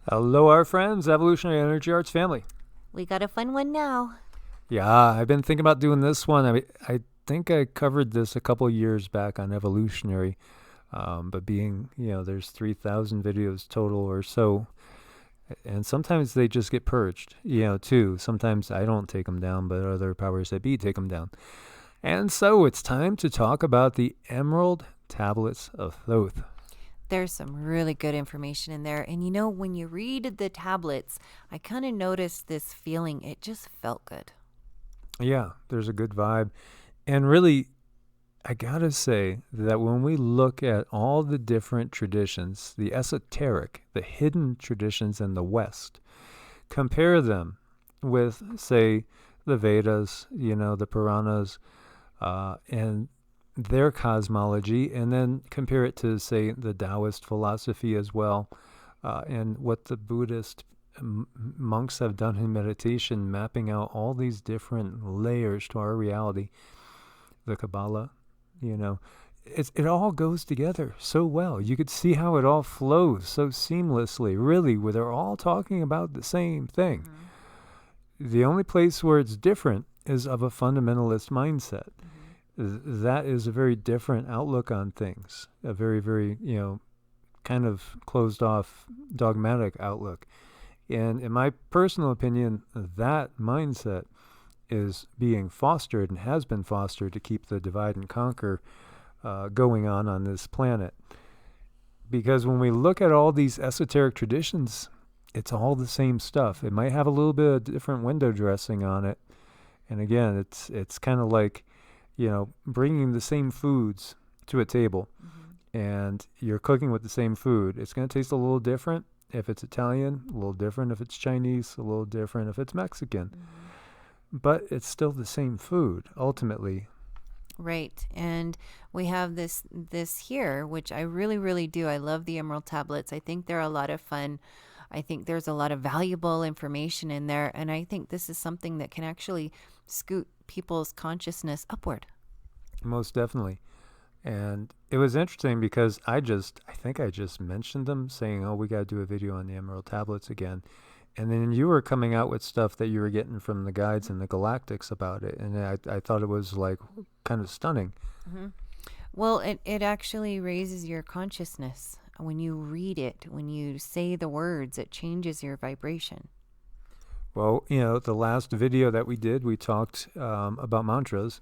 Hello, our friends, Evolutionary Energy Arts family. We got a fun one now. Yeah, I've been thinking about doing this one. I think I covered this a couple years back on Evolutionary, but there's 3,000 videos total or so, and sometimes they just get purged, too. Sometimes I don't take them down, but other powers that be take them down. And so it's time to talk about the Emerald Tablets of Thoth. There's some really good information in there. And when you read the tablets, I kind of noticed this feeling. It just felt good. Yeah, there's a good vibe. And really, I gotta say that when we look at all the different traditions, the esoteric, the hidden traditions in the West, compare them with, say, the Vedas, the Puranas, and their cosmology, and then compare it to, say, the Taoist philosophy as well, and what the Buddhist monks have done in meditation, mapping out all these different layers to our reality, the Kabbalah, you know, it all goes together so well. You could see how it all flows so seamlessly, really, where they're all talking about the same thing. The only place where it's different is of a fundamentalist mindset. That is a very different outlook on things, a very, very, kind of closed off, dogmatic outlook. And in my personal opinion, that mindset is being fostered and has been fostered to keep the divide and conquer going on this planet. Because when we look at all these esoteric traditions, it's all the same stuff. It might have a little bit of different window dressing on it. And again, it's kind of like, bringing the same foods to a table, and you're cooking with the same food. It's going to taste a little different if it's Italian, a little different if it's Chinese, a little different if it's Mexican. But it's still the same food, ultimately. Right. And we have this here, which I really, really do. I love the Emerald tablets. I think they're a lot of fun. I think there's a lot of valuable information in there. And I think this is something that can actually scoot people's consciousness upward. Most definitely. And it was interesting because I think I just mentioned them saying, oh, we got to do a video on the Emerald Tablets again. And then you were coming out with stuff that you were getting from the guides and the galactics about it. And I thought it was like kind of stunning. Well, it actually raises your consciousness. When you read it, when you say the words, it changes your vibration. Well, the last video that we did, we talked about mantras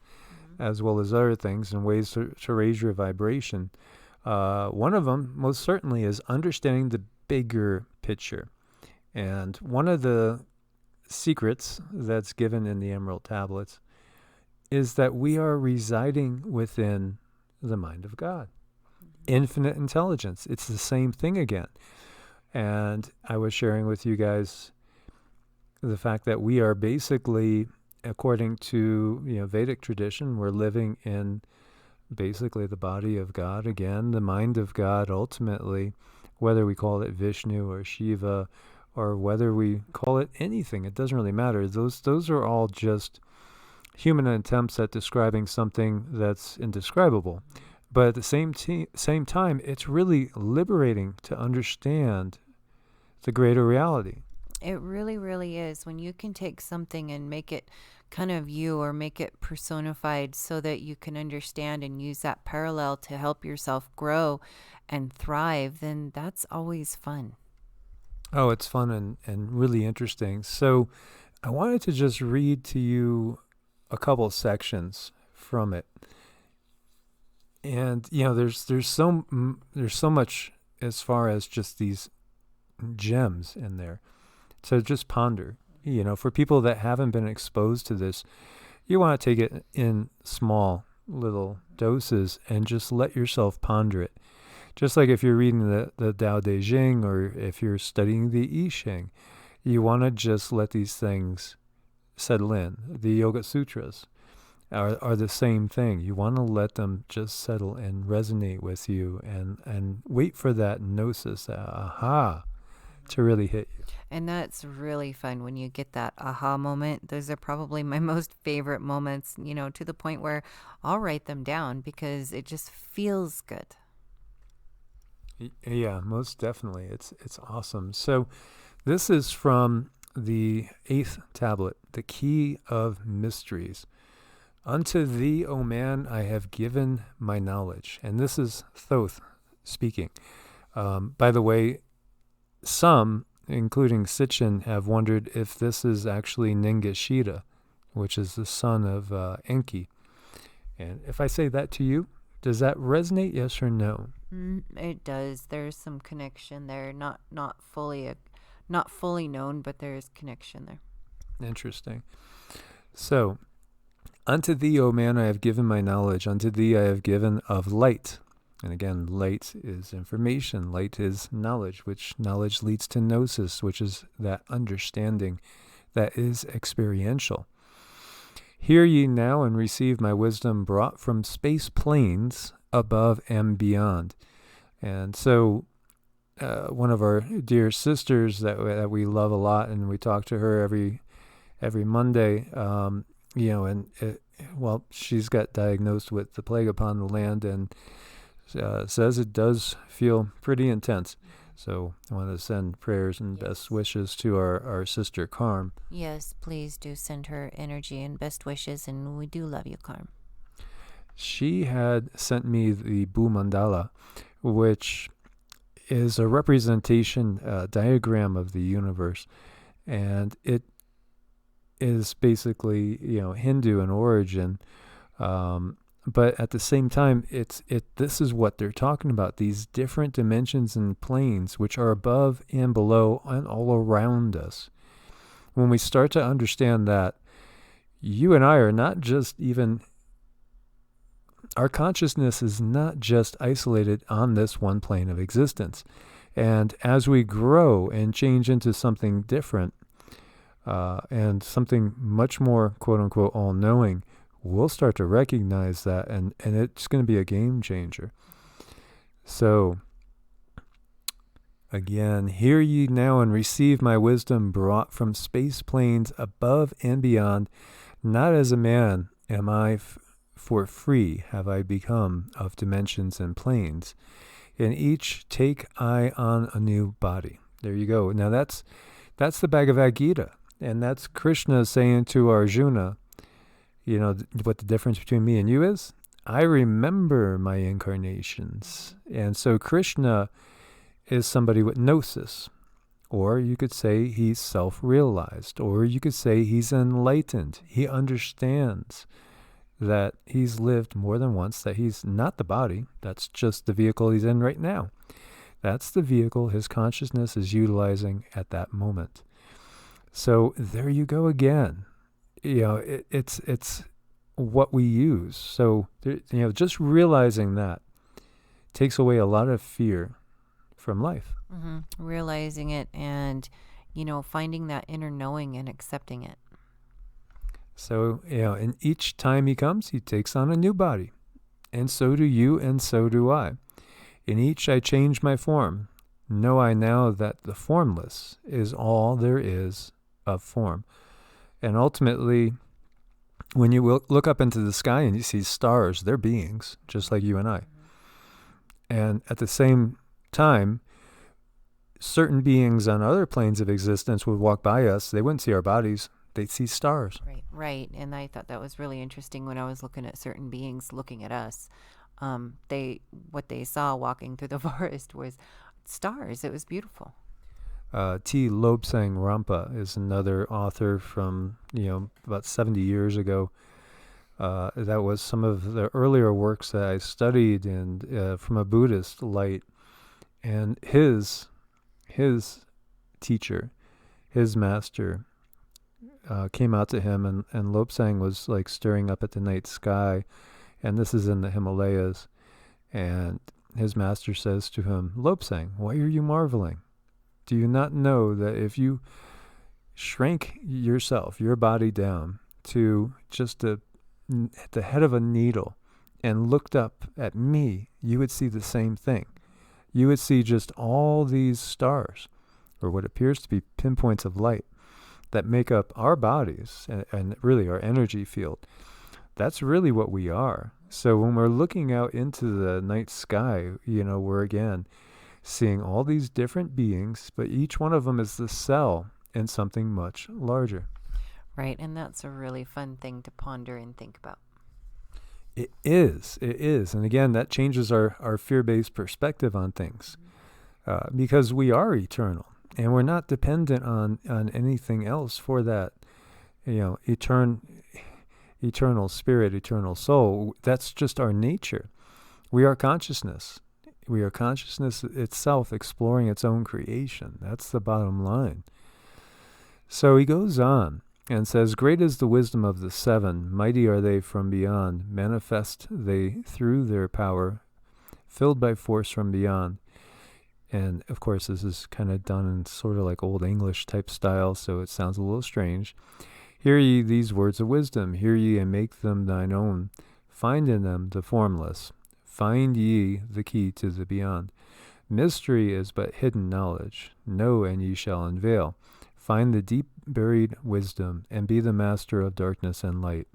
as well as other things and ways to raise your vibration. One of them, most certainly, is understanding the bigger picture. And one of the secrets that's given in the Emerald Tablets is that we are residing within the mind of God. Infinite intelligence. It's the same thing again. And I was sharing with you guys the fact that we are basically, according to Vedic tradition, we're living in basically the body of God again, the mind of God ultimately, whether we call it Vishnu or Shiva or whether we call it anything, it doesn't really matter. Those are all just human attempts at describing something that's indescribable. But at the same time, it's really liberating to understand the greater reality. It really, really is. When you can take something and make it kind of you or make it personified so that you can understand and use that parallel to help yourself grow and thrive, then that's always fun. Oh, it's fun and really interesting. So I wanted to just read to you a couple sections from it. And there's so much as far as just these gems in there. So just ponder. For people that haven't been exposed to this, you want to take it in small little doses and just let yourself ponder it. Just like if you're reading the Tao Te Ching or if you're studying the I Ching, you want to just let these things settle in. The Yoga Sutras are the same thing. You want to let them just settle and resonate with you and wait for that gnosis, that aha, to really hit you. And that's really fun when you get that aha moment. Those are probably my most favorite moments, to the point where I'll write them down because it just feels good. Yeah, most definitely. It's awesome. So this is from the 8th tablet, the key of mysteries. Unto thee, O man, I have given my knowledge. And this is Thoth speaking. By the way, some, including Sitchin, have wondered if this is actually Ningishita, which is the son of Enki. And if I say that to you, does that resonate, yes or no? It does. There's some connection there. Not fully known, but there is connection there. Interesting. So, unto thee, O man, I have given my knowledge. Unto thee I have given of light. And again, light is information. Light is knowledge, which knowledge leads to gnosis, which is that understanding that is experiential. Hear ye now and receive my wisdom brought from space planes above and beyond. And so one of our dear sisters that we love a lot, and we talk to her every Monday, she's got diagnosed with the plague upon the land, and says it does feel pretty intense. So I want to send prayers and best wishes to our sister Carm. Yes, please do send her energy and best wishes, and we do love you, Carm. She had sent me the Bu Mandala, which is a representation diagram of the universe, and it is basically Hindu in origin. But at the same time, this is what they're talking about, these different dimensions and planes which are above and below and all around us. When we start to understand that, you and I are not just even, our consciousness is not just isolated on this one plane of existence. And as we grow and change into something different, and something much more, quote unquote, all-knowing, we'll start to recognize that, and it's going to be a game changer. So, again, hear ye now and receive my wisdom brought from space planes above and beyond. Not as a man am I, for free have I become of dimensions and planes. In each take I on a new body. There you go. Now that's the Bhagavad Gita, and that's Krishna saying to Arjuna, what the difference between me and you is? I remember my incarnations. And so Krishna is somebody with gnosis. Or you could say he's self-realized. Or you could say he's enlightened. He understands that he's lived more than once, that he's not the body. That's just the vehicle he's in right now. That's the vehicle his consciousness is utilizing at that moment. So there you go again. It's what we use. So, just realizing that takes away a lot of fear from life. Mm-hmm. Realizing it and, finding that inner knowing and accepting it. So, and each time he comes, he takes on a new body. And so do you, and so do I. In each I change my form. Know I now that the formless is all there is of form. And ultimately, when you look up into the sky and you see stars, they're beings, just like you and I. And at the same time, certain beings on other planes of existence would walk by us. They wouldn't see our bodies. They'd see stars. Right. And I thought that was really interesting when I was looking at certain beings looking at us. What they saw walking through the forest was stars. It was beautiful. T. Lobsang Rampa is another author from, about 70 years ago. That was some of the earlier works that I studied, and from a Buddhist light. And his teacher, his master, came out to him, and Lobsang was like staring up at the night sky, and this is in the Himalayas. And his master says to him, Lobsang, why are you marveling? Do you not know that if you shrank yourself, your body down to just the head of a needle and looked up at me, you would see the same thing. You would see just all these stars, or what appears to be pinpoints of light, that make up our bodies and really our energy field. That's really what we are. So when we're looking out into the night sky, we're again seeing all these different beings, but each one of them is the cell in something much larger. Right. And that's a really fun thing to ponder and think about. It is. It is. And again, that changes our fear-based perspective on things, because we are eternal and we're not dependent on anything else for that, eternal spirit, eternal soul. That's just our nature. We are consciousness. We are consciousness itself exploring its own creation. That's the bottom line. So he goes on and says, great is the wisdom of the seven, mighty are they from beyond, manifest they through their power, filled by force from beyond. And of course, this is kind of done in sort of like Old English type style, so it sounds a little strange. Hear ye these words of wisdom, hear ye and make them thine own. Find in them the formless. Find ye the key to the beyond. Mystery is but hidden knowledge. Know and ye shall unveil. Find the deep buried wisdom, and be the master of darkness and light.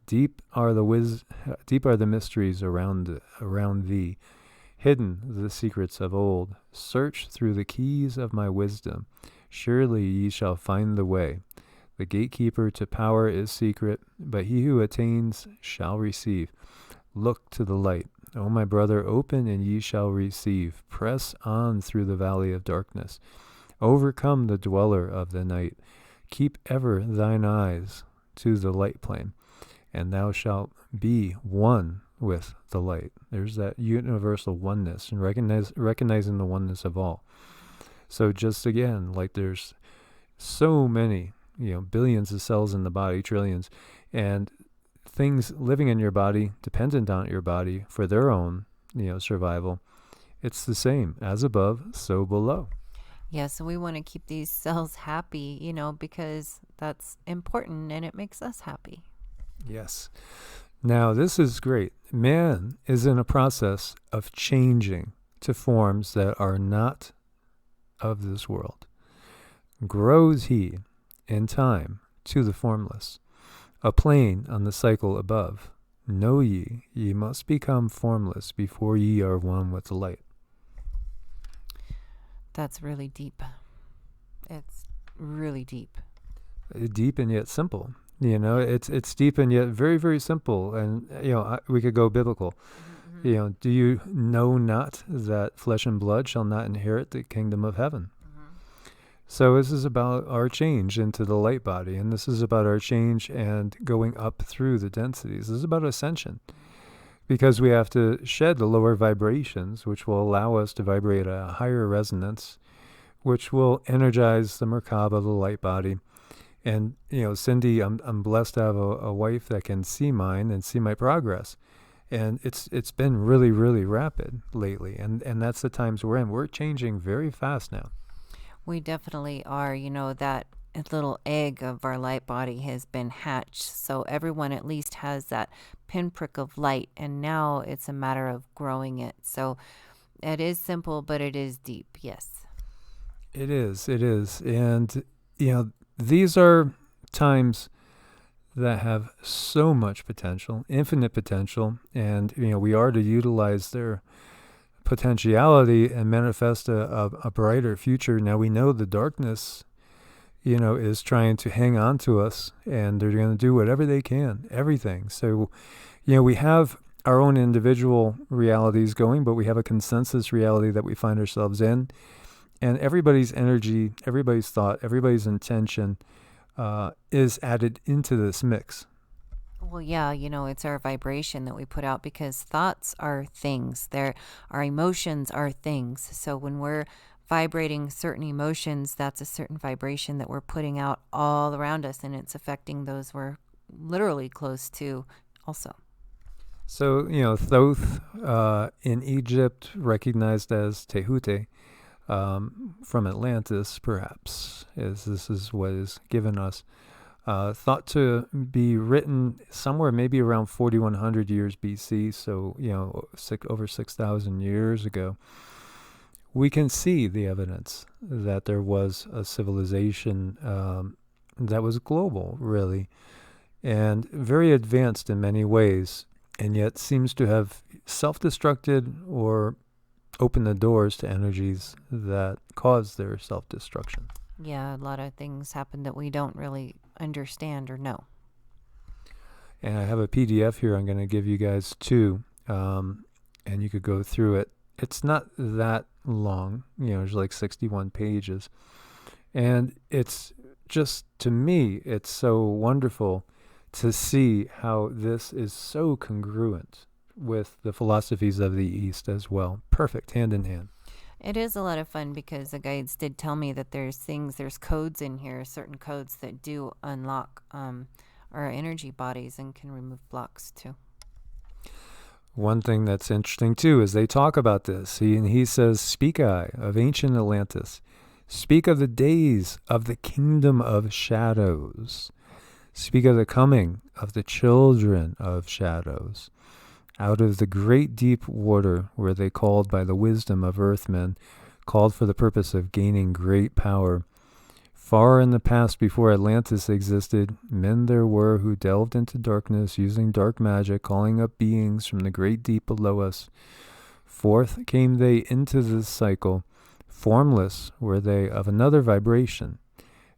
Deep are the mysteries around thee. Hidden the secrets of old. Search through the keys of my wisdom. Surely ye shall find the way. The gatekeeper to power is secret, but he who attains shall receive. Look to the light. O my brother, open and ye shall receive. Press on through the valley of darkness. Overcome the dweller of the night. Keep ever thine eyes to the light plane, and thou shalt be one with the light. There's that universal oneness, and recognizing the oneness of all. So just again, like there's so many, billions of cells in the body, trillions, and things living in your body, dependent on your body for their own, survival. It's the same, as above, so below. Yes, and we want to keep these cells happy, because that's important and it makes us happy. Yes. Now, this is great. Man is in a process of changing to forms that are not of this world. Grows he in time to the formless, a plane on the cycle above. Know ye must become formless before ye are one with the light. That's really deep. It's really deep. Deep and yet simple. It's deep and yet very, very simple. And, we could go biblical. Mm-hmm. Do you know not that flesh and blood shall not inherit the kingdom of heaven? Mm-hmm. So this is about our change into the light body. And this is about our change and going up through the densities. This is about ascension. Because we have to shed the lower vibrations, which will allow us to vibrate at a higher resonance, which will energize the Merkaba, the light body. And, Cindy, I'm blessed to have a wife that can see mine and see my progress. And it's been really, really rapid lately. And that's the times we're in. We're changing very fast now. We definitely are. That little egg of our light body has been hatched. So everyone at least has that pinprick of light. And now it's a matter of growing it. So it is simple, but it is deep. Yes. It is. It is. And, these are times that have so much potential, infinite potential. And, we are to utilize their potentiality and manifest a brighter future. Now we know the darkness, is trying to hang on to us, and they're going to do whatever they can, everything. So, we have our own individual realities going, but we have a consensus reality that we find ourselves in. And everybody's energy, everybody's thought, everybody's intention is added into this mix. Well, yeah, it's our vibration that we put out, because thoughts are things. Our emotions are things. So when we're vibrating certain emotions, that's a certain vibration that we're putting out all around us, and it's affecting those we're literally close to also. So, Thoth in Egypt, recognized as Tehute, from Atlantis, perhaps, this is what is given us, thought to be written somewhere maybe around 4,100 years BC, so, over 6,000 years ago. We can see the evidence that there was a civilization that was global, really, and very advanced in many ways, and yet seems to have self-destructed or open the doors to energies that cause their self-destruction. Yeah, a lot of things happen that we don't really understand or know. And I have a PDF here I'm going to give you guys too, and you could go through it. It's not that long, there's like 61 pages. And it's just, to me, it's so wonderful to see how this is so congruent with the philosophies of the East as well. Perfect, hand in hand. It is a lot of fun because the guides did tell me that there's codes in here, certain codes that do unlock our energy bodies and can remove blocks too. One thing that's interesting too is they talk about this. He says, "Speak I of ancient Atlantis. Speak of the days of the kingdom of shadows. Speak of the coming of the children of shadows. Out of the great deep water were they called by the wisdom of earthmen, called for the purpose of gaining great power. Far in the past, before Atlantis existed, men there were who delved into darkness, using dark magic, calling up beings from the great deep below us. Forth came they into this cycle. Formless were they of another vibration,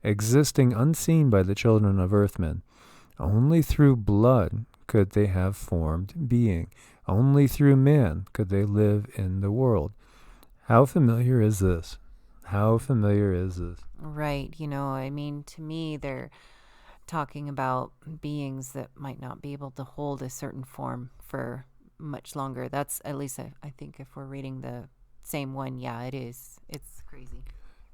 existing unseen by the children of earthmen. Only through blood could they have formed being. Only through man could they live in the world." How familiar is this? How familiar is this? Right. To me, they're talking about beings that might not be able to hold a certain form for much longer. That's at least, I think, if we're reading the same one, yeah, it is. It's crazy.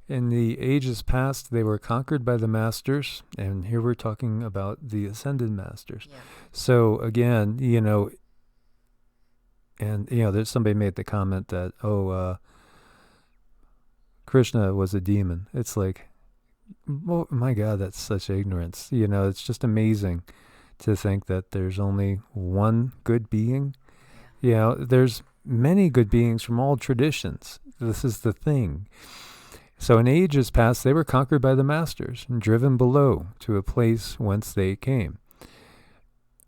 In the ages past, they were conquered by the masters, and here we're talking about the ascended masters. Yeah. So again, there's somebody made the comment that, Krishna was a demon. It's like, oh my God, that's such ignorance. It's just amazing to think that there's only one good being. There's many good beings from all traditions. This is the thing. So in ages past, they were conquered by the masters and driven below to a place whence they came.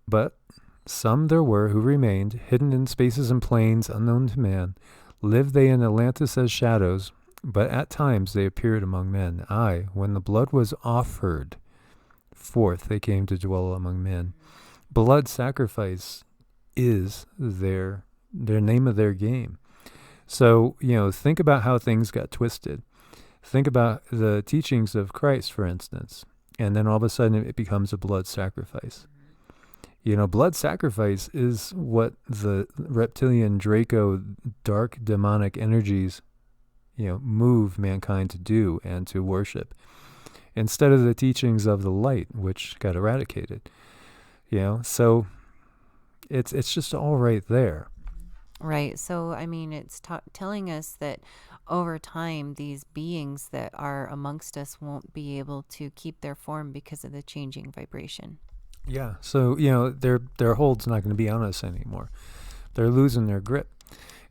But some there were who remained, hidden in spaces and plains unknown to man. Lived they in Atlantis as shadows, but at times they appeared among men. Aye, when the blood was offered, forth they came to dwell among men. Blood sacrifice is their name of their game. So, think about how things got twisted. Think about the teachings of Christ, for instance, and then all of a sudden it becomes a blood sacrifice. Blood sacrifice is what the reptilian Draco dark demonic energies move mankind to do and to worship, instead of the teachings of the light, which got eradicated. So it's just all right there. Right. So, it's telling us that over time, these beings that are amongst us won't be able to keep their form because of the changing vibration. Yeah. So, their hold's not going to be on us anymore. They're losing their grip.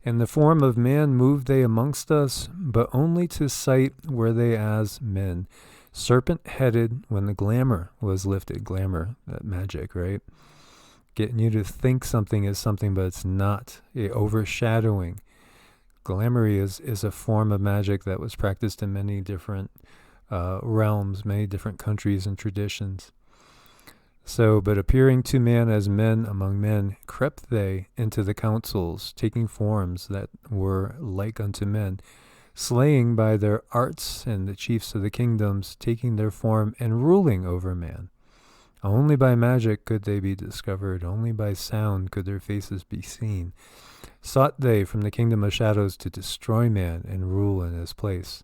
In the form of man moved they amongst us, but only to sight were they as men. Serpent-headed when the glamour was lifted. Glamour, that magic, right? Getting you to think something is something, but it's not. Overshadowing. Glamour is a form of magic that was practiced in many different realms, many different countries and traditions. So, but appearing to man as men among men, crept they into the councils, taking forms that were like unto men, slaying by their arts and the chiefs of the kingdoms, taking their form and ruling over man. Only by magic could they be discovered, only by sound could their faces be seen. Sought they from the kingdom of shadows to destroy man and rule in his place.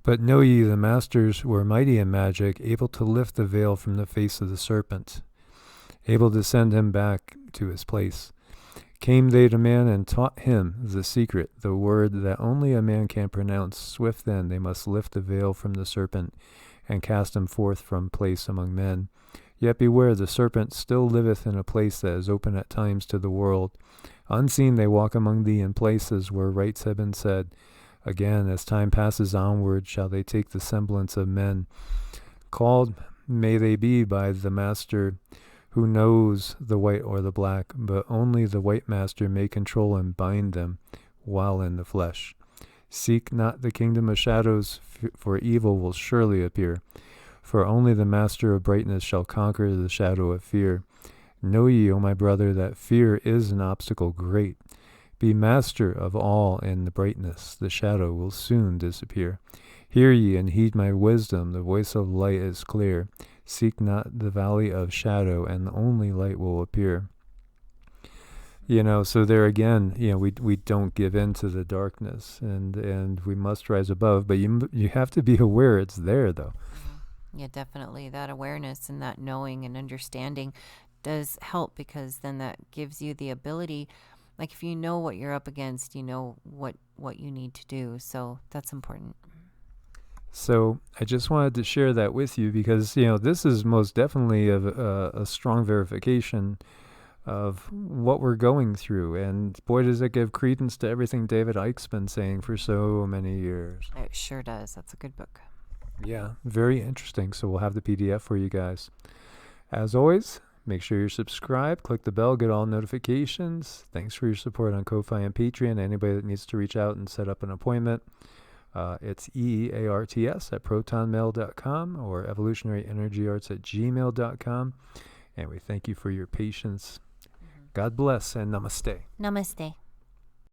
But know ye, the masters were mighty in magic, able to lift the veil from the face of the serpent, able to send him back to his place. Came they to man and taught him the secret, the word that only a man can pronounce. Swift then they must lift the veil from the serpent and cast him forth from place among men. Yet beware, the serpent still liveth in a place that is open at times to the world. Unseen they walk among thee in places where rites have been said. Again, as time passes onward, shall they take the semblance of men. Called may they be by the master who knows the white or the black, but only the white master may control and bind them. while in the flesh. Seek not the kingdom of shadows, for evil will surely appear. For only the master of brightness shall conquer the shadow of fear. Know ye, O my brother, that fear is an obstacle great. Be master of all in the brightness, the shadow will soon disappear. Hear ye and heed my wisdom, the voice of light is clear. Seek not the valley of shadow, and only light will appear. So there again, we don't give in to the darkness, and we must rise above. But you have to be aware it's there, though. Yeah, definitely. That awareness and that knowing and understanding does help, because then that gives you the ability, like if you know what you're up against, you know what you need to do. So that's important. So I just wanted to share that with you because, this is most definitely a strong verification of what we're going through. And boy, does it give credence to everything David Icke's been saying for so many years. It sure does. That's a good book. Yeah, very interesting. So we'll have the PDF for you guys. As always, make sure you're subscribed, click the bell, get all notifications. Thanks for your support on Ko-Fi and Patreon. Anybody that needs to reach out and set up an appointment, it's EEARTS at protonmail.com or evolutionaryenergyarts@gmail.com. And we thank you for your patience. God bless and namaste. Namaste.